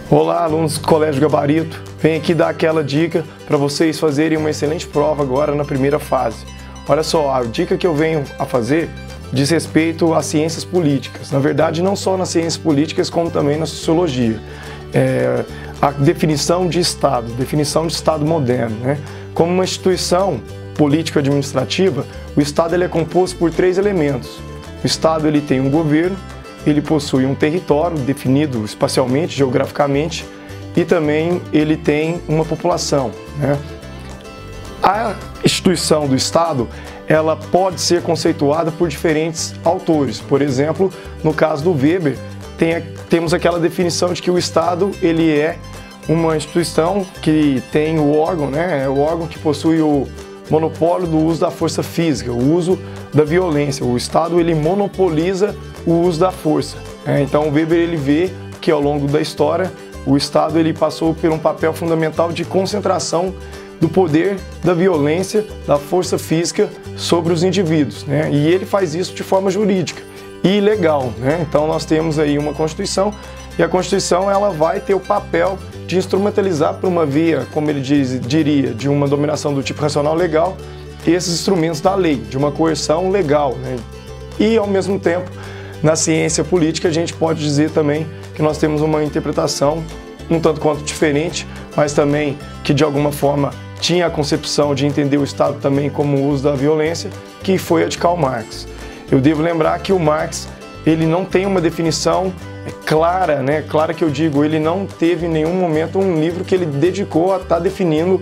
Olá, alunos do Colégio Gabarito. Venho aqui dar aquela dica para vocês fazerem uma excelente prova agora na primeira fase. Olha só, a dica que eu venho a fazer diz respeito às ciências políticas. Na verdade, não só nas ciências políticas, como também na sociologia. A definição de Estado moderno, né? Como uma instituição político-administrativa, o Estado ele é composto por 3 elementos. O Estado ele tem um governo, ele possui um território definido espacialmente, geograficamente, e também ele tem uma população, né? A instituição do Estado, ela pode ser conceituada por diferentes autores. Por exemplo, no caso do Weber, temos aquela definição de que o Estado ele é uma instituição que tem o órgão, né? É o órgão que possui o monopólio do uso da força física, o uso da violência. O Estado ele monopoliza o uso da força. Então o Weber ele vê que ao longo da história o Estado ele passou por um papel fundamental de concentração do poder, da violência, da força física sobre os indivíduos, né? E ele faz isso de forma jurídica e legal, né? Então nós temos aí uma Constituição e a Constituição ela vai ter o papel de instrumentalizar por uma via, como ele diria, de uma dominação do tipo racional legal, esses instrumentos da lei, de uma coerção legal, né? E ao mesmo tempo, na ciência política, a gente pode dizer também que nós temos uma interpretação um tanto quanto diferente, mas também que de alguma forma tinha a concepção de entender o Estado também como o uso da violência, que foi a de Karl Marx. Eu devo lembrar que o Marx ele não tem uma definição clara, né? Clara que eu digo, ele não teve em nenhum momento um livro que ele dedicou a estar definindo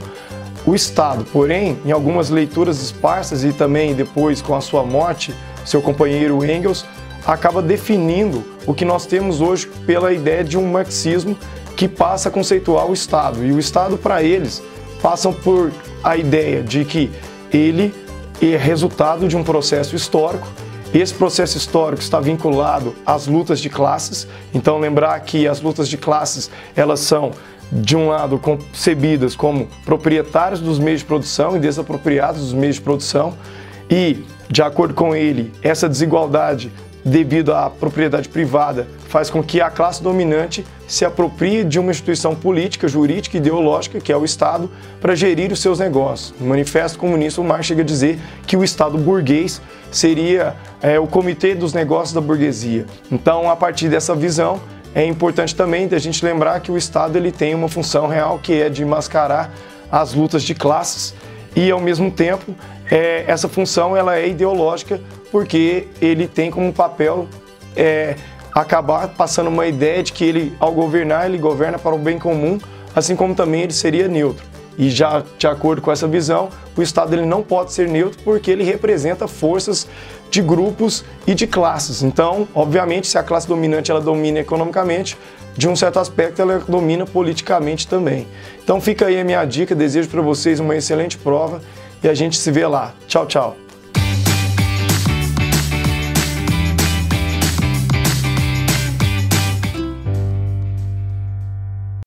o Estado. Porém, em algumas leituras esparsas e também depois com a sua morte, seu companheiro Engels acaba definindo o que nós temos hoje pela ideia de um marxismo que passa a conceituar o Estado. E o Estado, para eles, passam por a ideia de que ele é resultado de um processo histórico. Esse processo histórico está vinculado às lutas de classes. Então, lembrar que as lutas de classes, elas são, de um lado, concebidas como proprietários dos meios de produção e desapropriados dos meios de produção. E, de acordo com ele, essa desigualdade devido à propriedade privada, faz com que a classe dominante se aproprie de uma instituição política, jurídica e ideológica, que é o Estado, para gerir os seus negócios. No Manifesto Comunista, o Marx chega a dizer que o Estado burguês seria o comitê dos negócios da burguesia. Então, a partir dessa visão, é importante também a gente lembrar que o Estado ele tem uma função real, que é de mascarar as lutas de classes e, ao mesmo tempo, essa função ela é ideológica, porque ele tem como papel acabar passando uma ideia de que ele, ao governar, ele governa para o bem comum, assim como também ele seria neutro. E já de acordo com essa visão, o Estado ele não pode ser neutro porque ele representa forças de grupos e de classes. Então, obviamente, se a classe dominante ela domina economicamente, de um certo aspecto ela domina politicamente também. Então fica aí a minha dica, desejo para vocês uma excelente prova e a gente se vê lá. Tchau, tchau!